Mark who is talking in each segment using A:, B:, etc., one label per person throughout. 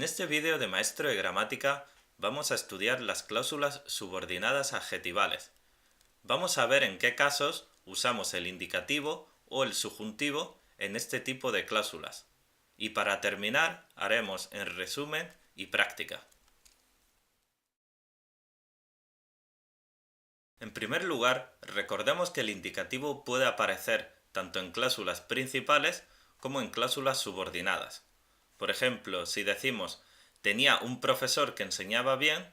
A: En este vídeo de Maestro de Gramática vamos a estudiar las cláusulas subordinadas adjetivales. Vamos a ver en qué casos usamos el indicativo o el subjuntivo en este tipo de cláusulas. Y para terminar haremos en resumen y práctica. En primer lugar, recordemos que el indicativo puede aparecer tanto en cláusulas principales como en cláusulas subordinadas. Por ejemplo, si decimos tenía un profesor que enseñaba bien,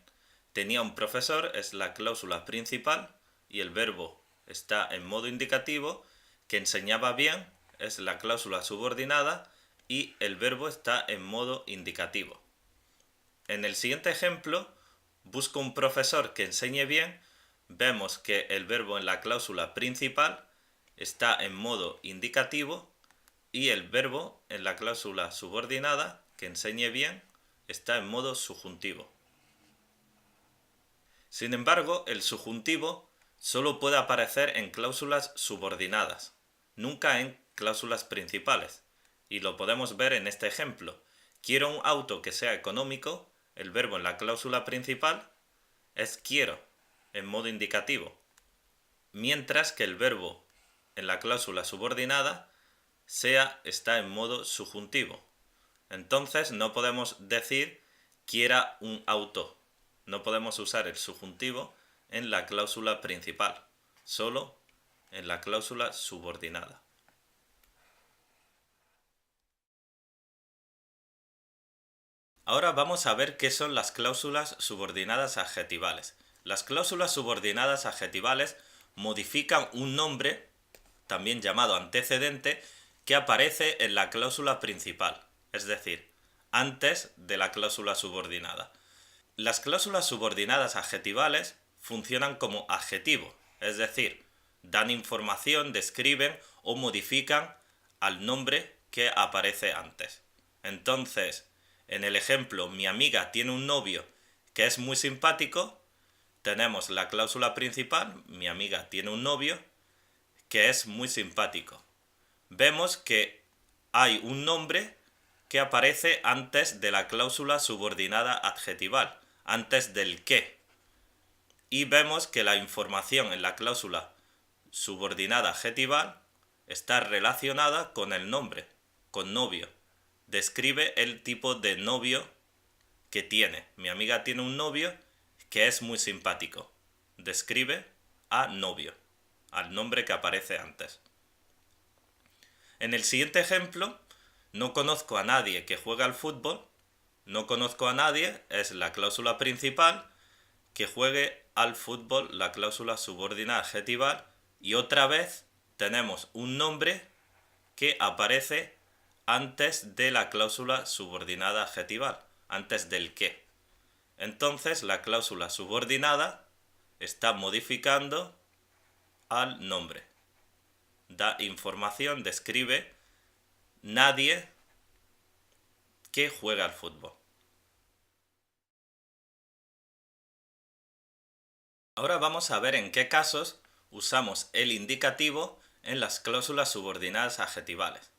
A: tenía un profesor es la cláusula principal y el verbo está en modo indicativo, que enseñaba bien es la cláusula subordinada y el verbo está en modo indicativo. En el siguiente ejemplo, busco un profesor que enseñe bien, vemos que el verbo en la cláusula principal está en modo indicativo y el verbo en la cláusula subordinada, que enseñe bien, está en modo subjuntivo. Sin embargo, el subjuntivo solo puede aparecer en cláusulas subordinadas, nunca en cláusulas principales. Y lo podemos ver en este ejemplo. Quiero un auto que sea económico, el verbo en la cláusula principal es quiero, en modo indicativo, mientras que el verbo en la cláusula subordinada está en modo subjuntivo. Entonces no podemos decir quiera un auto. No podemos usar el subjuntivo en la cláusula principal, solo en la cláusula subordinada. Ahora vamos a ver qué son las cláusulas subordinadas adjetivales. Las cláusulas subordinadas adjetivales modifican un nombre, también llamado antecedente, que aparece en la cláusula principal, es decir, antes de la cláusula subordinada. Las cláusulas subordinadas adjetivales funcionan como adjetivo, es decir, dan información, describen o modifican al nombre que aparece antes. Entonces, en el ejemplo, mi amiga tiene un novio que es muy simpático, tenemos la cláusula principal, mi amiga tiene un novio que es muy simpático. Vemos que hay un nombre que aparece antes de la cláusula subordinada adjetival, antes del que. Y vemos que la información en la cláusula subordinada adjetival está relacionada con el nombre, con novio. Describe el tipo de novio que tiene. Mi amiga tiene un novio que es muy simpático. Describe a novio, al nombre que aparece antes. En el siguiente ejemplo, no conozco a nadie que juegue al fútbol. No conozco a nadie es la cláusula principal, que juegue al fútbol la cláusula subordinada adjetival, y otra vez tenemos un nombre que aparece antes de la cláusula subordinada adjetival, antes del que. Entonces la cláusula subordinada está modificando al nombre. Da información, describe nadie que juega al fútbol. Ahora vamos a ver en qué casos usamos el indicativo en las cláusulas subordinadas adjetivales.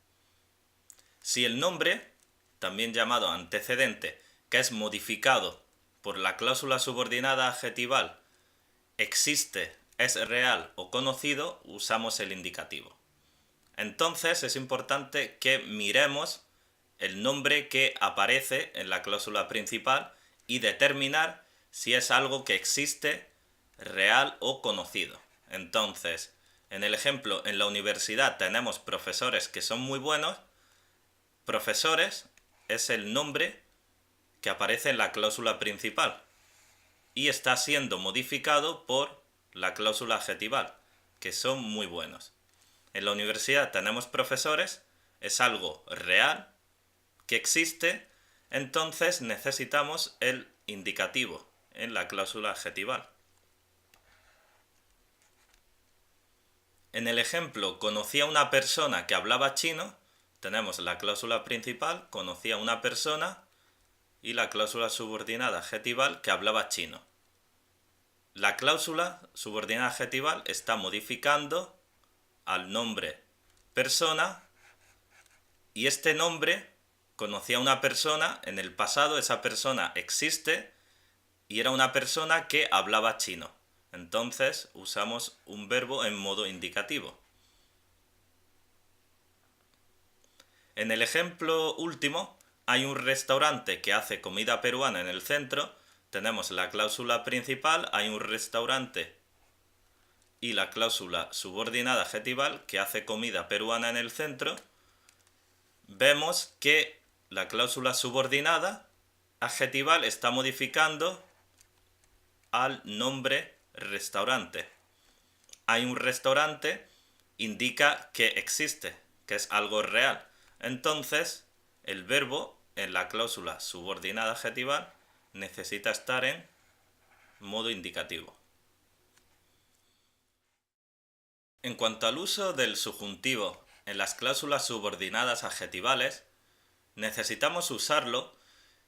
A: Si el nombre, también llamado antecedente, que es modificado por la cláusula subordinada adjetival, existe, es real o conocido, usamos el indicativo. Entonces es importante que miremos el nombre que aparece en la cláusula principal y determinar si es algo que existe, real o conocido. Entonces, en el ejemplo, en la universidad tenemos profesores que son muy buenos. Profesores es el nombre que aparece en la cláusula principal y está siendo modificado por la cláusula adjetival, que son muy buenos. En la universidad tenemos profesores, es algo real, que existe, entonces necesitamos el indicativo en la cláusula adjetival. En el ejemplo, conocí a una persona que hablaba chino, tenemos la cláusula principal, conocí a una persona, y la cláusula subordinada adjetival que hablaba chino. La cláusula subordinada adjetival está modificando al nombre persona, y este nombre conocí a una persona, en el pasado esa persona existe y era una persona que hablaba chino. Entonces usamos un verbo en modo indicativo. En el ejemplo último, hay un restaurante que hace comida peruana en el centro. Tenemos la cláusula principal, hay un restaurante y la cláusula subordinada adjetival que hace comida peruana en el centro. Vemos que la cláusula subordinada adjetival está modificando al nombre restaurante. Hay un restaurante, indica que existe, que es algo real. Entonces, el verbo en la cláusula subordinada adjetival necesita estar en modo indicativo. En cuanto al uso del subjuntivo en las cláusulas subordinadas adjetivales, necesitamos usarlo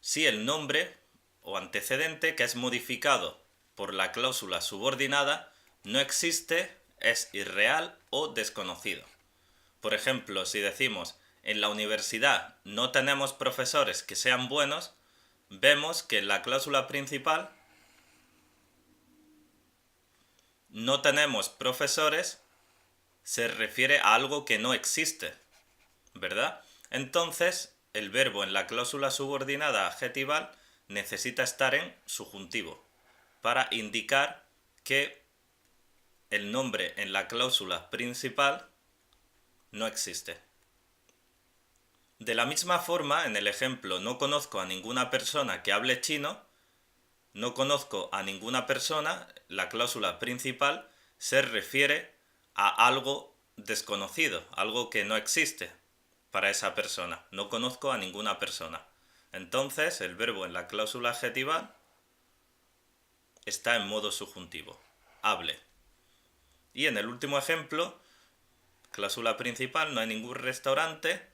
A: si el nombre o antecedente que es modificado por la cláusula subordinada no existe, es irreal o desconocido. Por ejemplo, si decimos en la universidad no tenemos profesores que sean buenos, vemos que en la cláusula principal no tenemos profesores se refiere a algo que no existe, ¿verdad? Entonces, el verbo en la cláusula subordinada adjetival necesita estar en subjuntivo para indicar que el nombre en la cláusula principal no existe. De la misma forma, en el ejemplo no conozco a ninguna persona que hable chino, no conozco a ninguna persona, la cláusula principal se refiere a algo desconocido, algo que no existe para esa persona. No conozco a ninguna persona. Entonces, el verbo en la cláusula adjetival está en modo subjuntivo. Hable. Y en el último ejemplo, cláusula principal, no hay ningún restaurante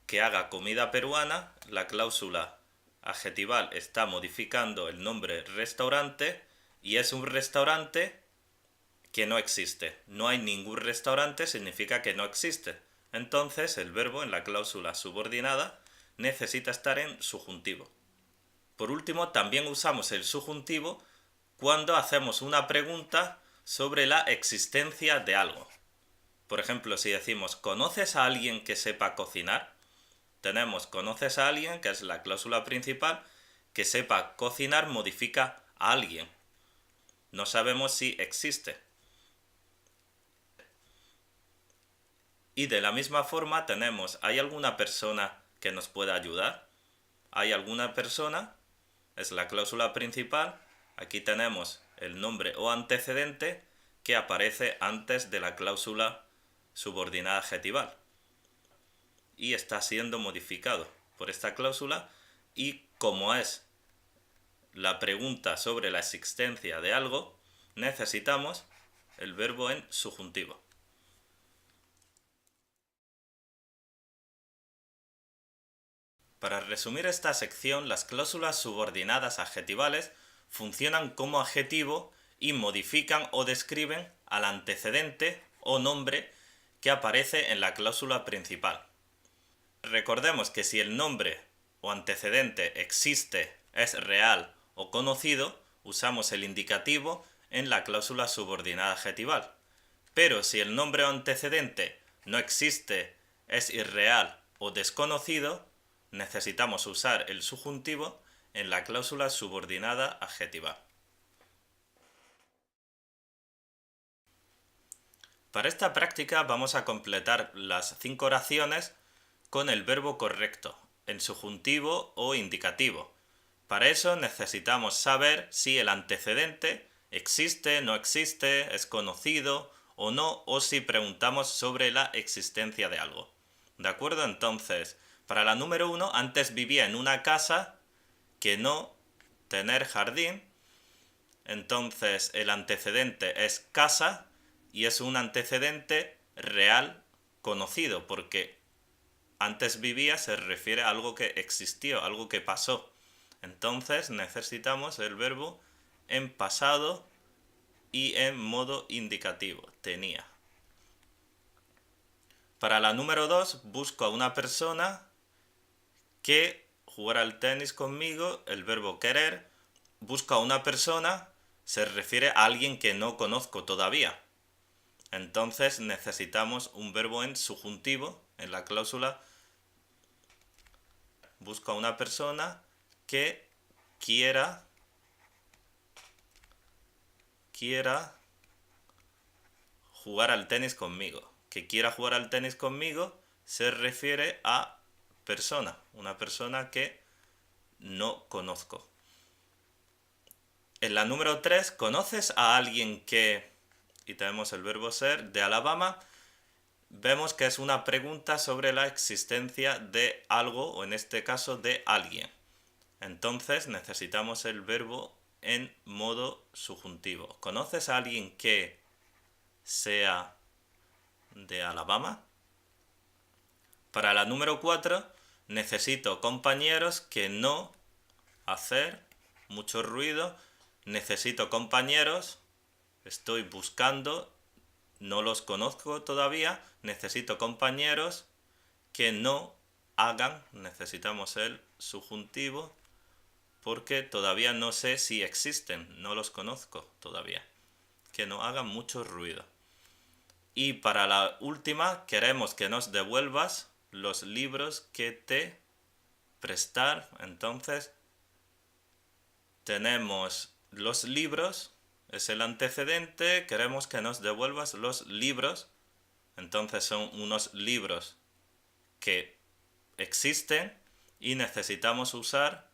A: que haga comida peruana, la cláusula adjetival está modificando el nombre restaurante y es un restaurante que no existe. No hay ningún restaurante significa que no existe. Entonces el verbo en la cláusula subordinada necesita estar en subjuntivo. Por último, también usamos el subjuntivo cuando hacemos una pregunta sobre la existencia de algo. Por ejemplo, si decimos ¿conoces a alguien que sepa cocinar? Tenemos ¿conoces a alguien?, que es la cláusula principal, que sepa cocinar modifica a alguien. No sabemos si existe. Y de la misma forma tenemos ¿hay alguna persona que nos pueda ayudar? ¿Hay alguna persona? Es la cláusula principal. Aquí tenemos el nombre o antecedente que aparece antes de la cláusula subordinada adjetival. Y está siendo modificado por esta cláusula y como es la pregunta sobre la existencia de algo, necesitamos el verbo en subjuntivo. Para resumir esta sección, las cláusulas subordinadas adjetivales funcionan como adjetivo y modifican o describen al antecedente o nombre que aparece en la cláusula principal. Recordemos que si el nombre o antecedente existe, es real o conocido, usamos el indicativo en la cláusula subordinada adjetival. Pero si el nombre o antecedente no existe, es irreal o desconocido, necesitamos usar el subjuntivo en la cláusula subordinada adjetival. Para esta práctica vamos a completar las 5 oraciones con el verbo correcto, en subjuntivo o indicativo. Para eso necesitamos saber si el antecedente existe, no existe, es conocido o no, o si preguntamos sobre la existencia de algo. ¿De acuerdo? Entonces, para la número 1, antes vivía en una casa que no tener jardín. Entonces, el antecedente es casa y es un antecedente real conocido, porque antes vivía se refiere a algo que existió, algo que pasó. Entonces necesitamos el verbo en pasado y en modo indicativo, tenía. Para la número 2, busco a una persona que jugar al tenis conmigo, el verbo querer, busca a una persona, se refiere a alguien que no conozco todavía. Entonces necesitamos un verbo en subjuntivo en la cláusula. Busca a una persona que quiera jugar al tenis conmigo. Que quiera jugar al tenis conmigo se refiere a persona, una persona que no conozco. En la número 3, ¿conoces a alguien que, y tenemos el verbo ser, de Alabama? Vemos que es una pregunta sobre la existencia de algo, o en este caso de alguien. Entonces necesitamos el verbo en modo subjuntivo. ¿Conoces a alguien que sea de Alabama? Para la número 4, necesito compañeros que no hacer mucho ruido. Necesito compañeros, estoy buscando, no los conozco todavía. Necesito compañeros que no hagan, necesitamos el subjuntivo, porque todavía no sé si existen, no los conozco todavía. Que no hagan mucho ruido. Y para la última, queremos que nos devuelvas los libros que te prestar. Entonces, tenemos los libros, es el antecedente, queremos que nos devuelvas los libros. Entonces son unos libros que existen y necesitamos usar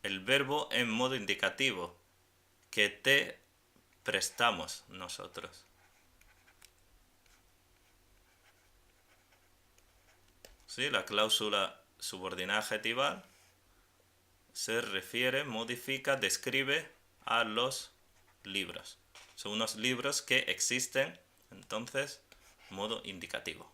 A: el verbo en modo indicativo, que te prestamos nosotros. ¿Sí? La cláusula subordinada adjetival se refiere, modifica, describe a los libros. Son unos libros que existen, entonces, modo indicativo.